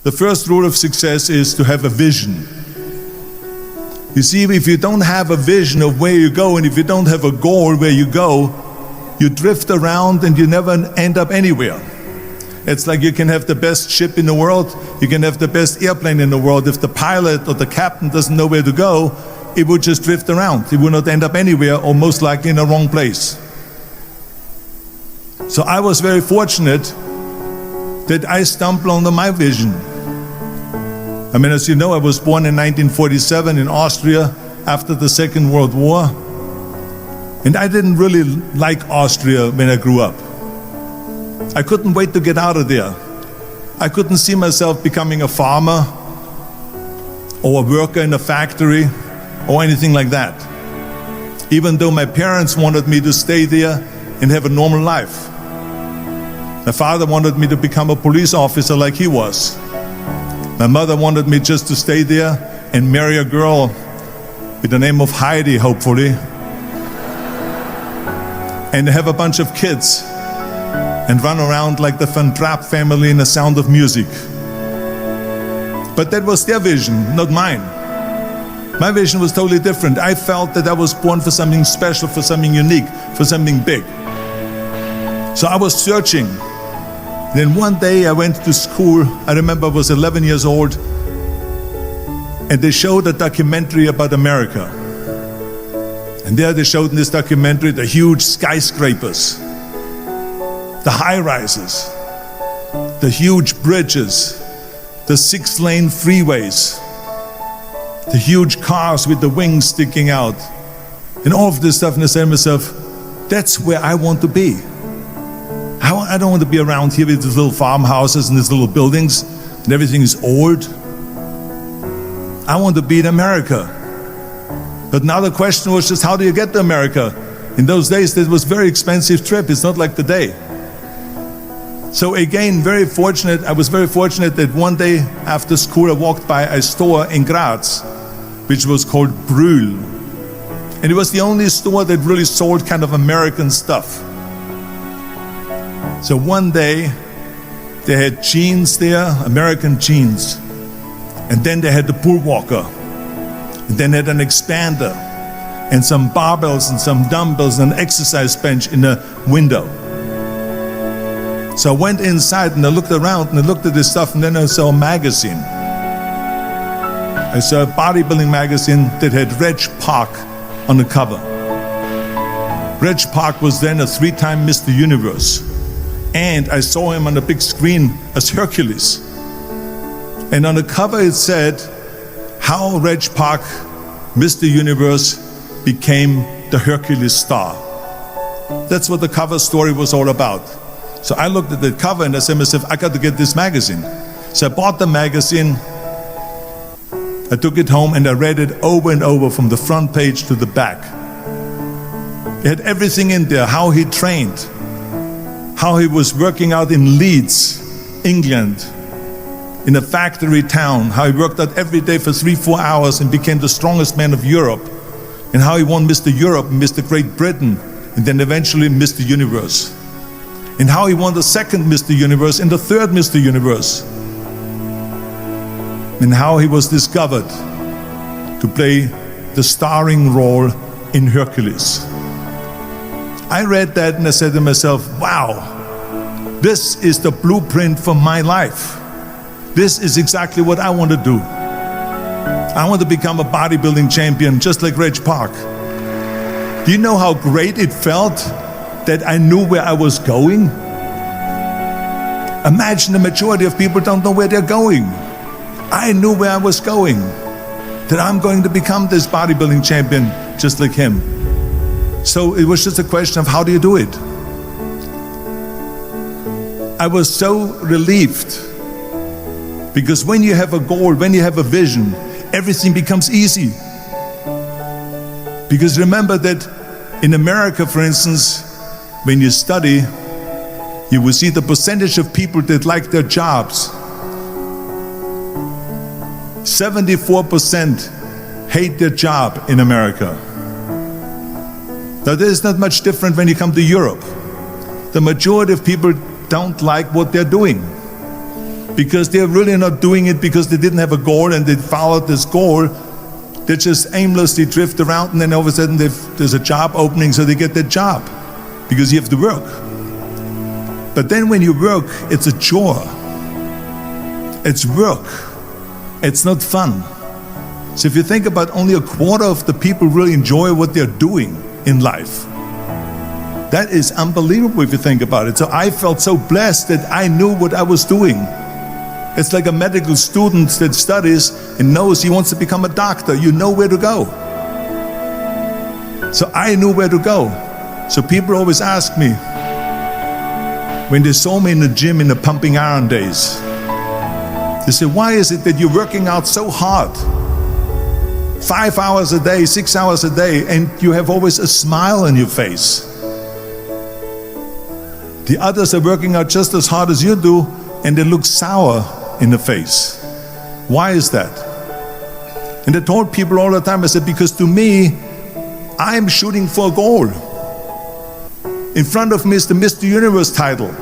The first rule of success is to have a vision. You see, if you don't have a vision of where you go, and if you don't have a goal where you go, you drift around and you never end up anywhere. It's like you can have the best ship in the world, you can have the best airplane in the world. If the pilot or the captain doesn't know where to go, it would just drift around. It would not end up anywhere, or most likely in the wrong place. So I was very fortunate that I stumbled onto my vision. I mean, as you know, I was born in 1947 in Austria after the Second World War. And I didn't really like Austria when I grew up. I couldn't wait to get out of there. I couldn't see myself becoming a farmer or a worker in a factory or anything like that. Even though my parents wanted me to stay there and have a normal life. My father wanted me to become a police officer like he was. My mother wanted me just to stay there and marry a girl with the name of Heidi, hopefully, and have a bunch of kids and run around like the Van Trapp family in The Sound of Music. But that was their vision, not mine. My vision was totally different. I felt that I was born for something special, for something unique, for something big. So I was searching. Then one day I went to school. I remember I was 11 years old, and they showed a documentary about America. And there they showed in this documentary the huge skyscrapers, the high-rises, the huge bridges, the 6-lane freeways, the huge cars with the wings sticking out, and all of this stuff. And I said to myself, that's where I want to be. I don't want to be around here with these little farmhouses and these little buildings and everything is old. I want to be in America. But now the question was just, how do you get to America? In those days, it was a very expensive trip. It's not like today. So again, I was very fortunate that one day after school I walked by a store in Graz, which was called Brühl. And it was the only store that really sold kind of American stuff. So one day, they had jeans there, American jeans. And then they had the pool walker. And then they had an expander. And some barbells and some dumbbells and an exercise bench in the window. So I went inside and I looked around and I looked at this stuff, and then I saw a magazine. I saw a bodybuilding magazine that had Reg Park on the cover. Reg Park was then a 3-time Mr. Universe. And I saw him on the big screen as Hercules. And on the cover it said, how Reg Park, Mr. Universe, became the Hercules star. That's what the cover story was all about. So I looked at the cover and I said to myself, I got to get this magazine. So I bought the magazine, I took it home and I read it over and over from the front page to the back. It had everything in there, how he trained, how he was working out in Leeds, England, in a factory town, how he worked out every day for 3-4 hours and became the strongest man of Europe, and how he won Mr. Europe and Mr. Great Britain, and then eventually Mr. Universe, and how he won the second Mr. Universe and the third Mr. Universe, and how he was discovered to play the starring role in Hercules. I read that and I said to myself, wow, this is the blueprint for my life. This is exactly what I want to do. I want to become a bodybuilding champion just like Reg Park. Do you know how great it felt that I knew where I was going? Imagine the majority of people don't know where they're going. I knew where I was going, that I'm going to become this bodybuilding champion just like him. So it was just a question of how do you do it? I was so relieved, because when you have a goal, when you have a vision, everything becomes easy. Because remember that in America, for instance, when you study, you will see the percentage of people that like their jobs. 74% hate their job in America. Now, there's not much different when you come to Europe. The majority of people don't like what they're doing. because they're really not doing it because they didn't have a goal and they followed this goal. They just aimlessly drift around, and then all of a sudden there's a job opening, so they get that job because you have to work. But then when you work, it's a chore. It's work. It's not fun. So if you think about, only a quarter of the people really enjoy what they're doing in life. That is unbelievable if you think about it. So I felt so blessed that I knew what I was doing. It's like a medical student that studies and knows he wants to become a doctor. You know where to go. So I knew where to go. So people always ask me, when they saw me in the gym in the pumping iron days, they say, why is it that you're working out so hard? 5 hours a day, 6 hours a day, and you have always a smile on your face. The others are working out just as hard as you do, and they look sour in the face. Why is that? And I told people all the time, I said, because to me, I'm shooting for a goal. In front of me is the Mr. Universe title.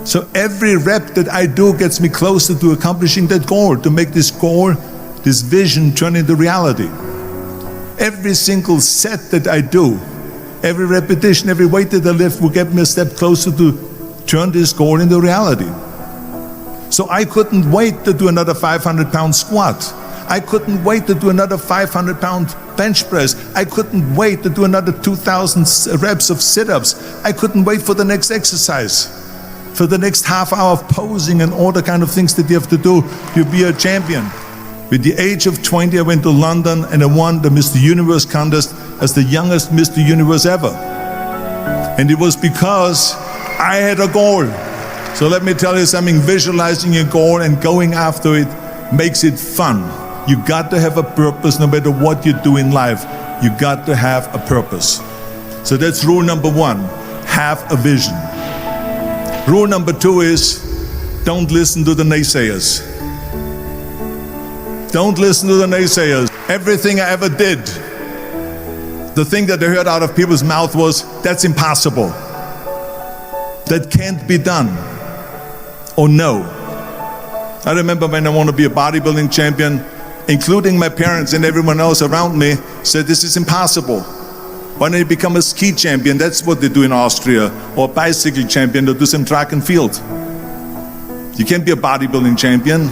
So every rep that I do gets me closer to accomplishing that goal, to make this goal, this vision turn into reality. Every single set that I do, every repetition, every weight that I lift will get me a step closer to turn this goal into reality. So I couldn't wait to do another 500-pound squat. I couldn't wait to do another 500-pound bench press. I couldn't wait to do another 2,000 reps of sit-ups. I couldn't wait for the next exercise, for the next half hour of posing and all the kind of things that you have to do to be a champion. With the age of 20, I went to London and I won the Mr. Universe contest as the youngest Mr. Universe ever. And it was because I had a goal. So let me tell you something, visualizing your goal and going after it makes it fun. You got to have a purpose no matter what you do in life. You got to have a purpose. So that's rule number one, have a vision. Rule number two is, don't listen to the naysayers. Don't listen to the naysayers. Everything I ever did, the thing that I heard out of people's mouth was, that's impossible. That can't be done. Or no. I remember when I wanted to be a bodybuilding champion, including my parents and everyone else around me, said this is impossible. Why don't you become a ski champion? That's what they do in Austria. Or a bicycle champion, or do some track and field. You can't be a bodybuilding champion.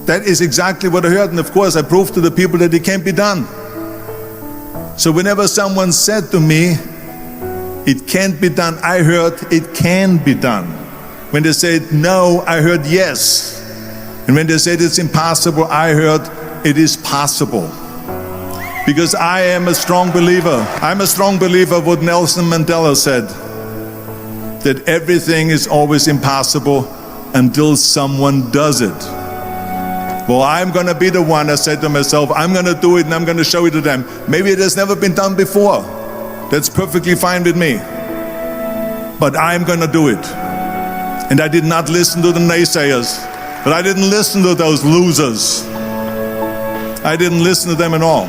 That is exactly what I heard, and of course I proved to the people that it can't be done. So whenever someone said to me, it can't be done, I heard it can be done. When they said no, I heard yes. And when they said it's impossible, I heard it is possible. Because I am a strong believer. I'm a strong believer of what Nelson Mandela said, that everything is always impossible until someone does it. Well, I'm going to be the one, I said to myself, I'm going to do it and I'm going to show it to them. Maybe it has never been done before. That's perfectly fine with me. But I'm going to do it. And I did not listen to the naysayers. But I didn't listen to those losers. I didn't listen to them at all.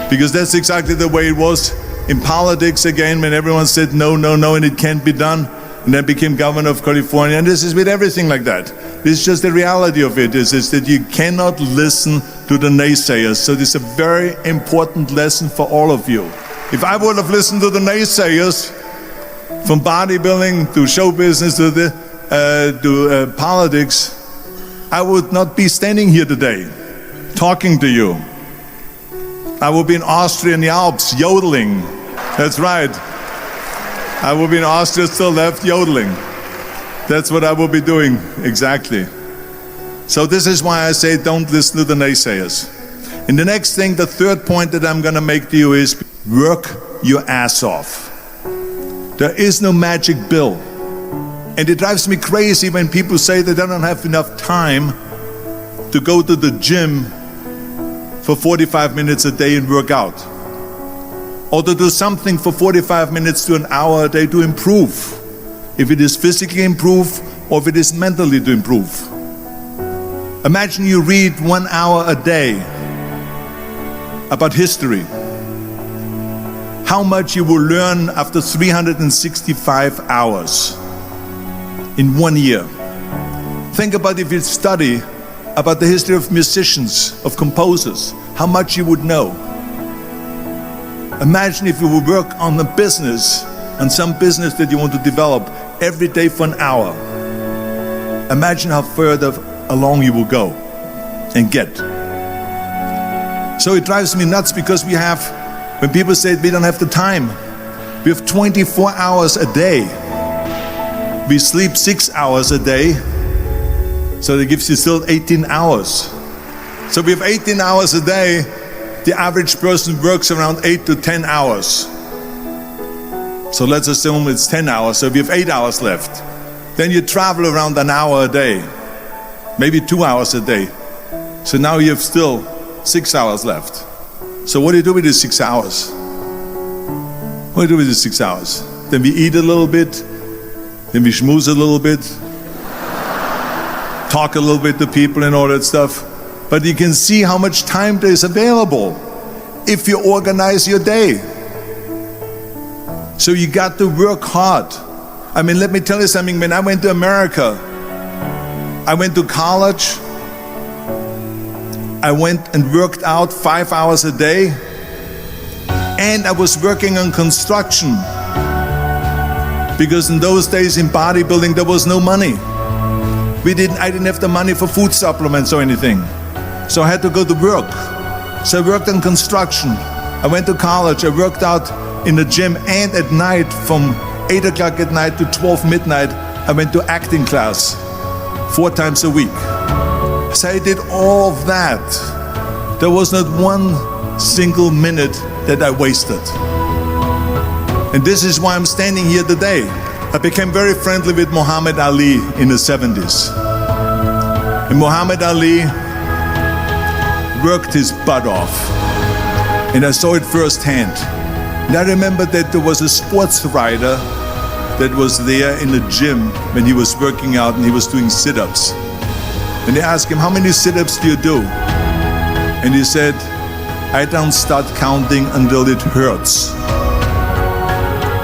Because that's exactly the way it was in politics again, when everyone said no, no, no, and it can't be done. And then became governor of California. And this is with everything like that. This is just the reality of it, is that you cannot listen to the naysayers. So this is a very important lesson for all of you. If I would have listened to the naysayers, from bodybuilding to show business to politics, I would not be standing here today talking to you. I would be in Austria in the Alps yodeling. That's right. I will be in Austria still left yodeling. That's what I will be doing, exactly. So this is why I say don't listen to the naysayers. And the next thing, the third point that I'm going to make to you is work your ass off. There is no magic pill. And it drives me crazy when people say that they don't have enough time to go to the gym for 45 minutes a day and work out. Or to do something for 45 minutes to an hour a day to improve. If it is physically improve or if it is mentally to improve. Imagine you read 1 hour a day about history. How much you will learn after 365 hours. in 1 year. Think about if you study about the history of musicians, of composers, how much you would know. Imagine if you would work on a business, on some business that you want to develop every day for an hour. Imagine how further along you will go and get. So it drives me nuts because we have, when people say we don't have the time, we have 24 hours a day. We sleep 6 hours a day, so that gives you still 18 hours. So we have 18 hours a day. The average person works around 8 to 10 hours. So let's assume it's 10 hours, so we have 8 hours left. Then you travel around an hour a day, maybe 2 hours a day. So now you have still 6 hours left. So what do you do with these 6 hours? What do you do with these 6 hours? Then we eat a little bit, then we schmooze a little bit, talk a little bit to people and all that stuff. But you can see how much time there is available if you organize your day. So you got to work hard. I mean, let me tell you something. When I went to America, I went to college, I went and worked out 5 hours a day, and I was working on construction. Because in those days in bodybuilding there was no money. I didn't have the money for food supplements or anything. So I had to go to work. So I worked on construction. I went to college, I worked out in the gym, and at night from 8 o'clock at night to 12 midnight, I went to acting class 4 times a week. So I did all of that. There was not one single minute that I wasted. And this is why I'm standing here today. I became very friendly with Muhammad Ali in the 70s. And Muhammad Ali worked his butt off. And I saw it firsthand. And I remember that there was a sports writer that was there in the gym when he was working out and he was doing sit-ups. And they asked him, how many sit-ups do you do? And he said, I don't start counting until it hurts.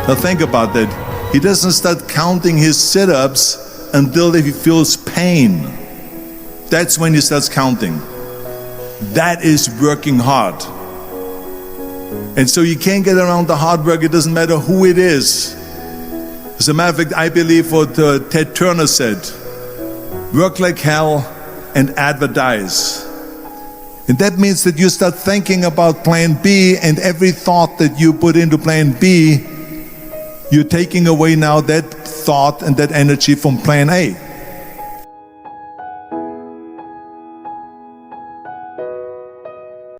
Now think about that. He doesn't start counting his sit-ups until he feels pain. That's when he starts counting. That is working hard. And so you can't get around the hard work. It doesn't matter who it is. As a matter of fact, I believe what Ted Turner said, work like hell and advertise. And that means that you start thinking about plan B, and every thought that you put into plan B, you're taking away now that thought and that energy from plan A.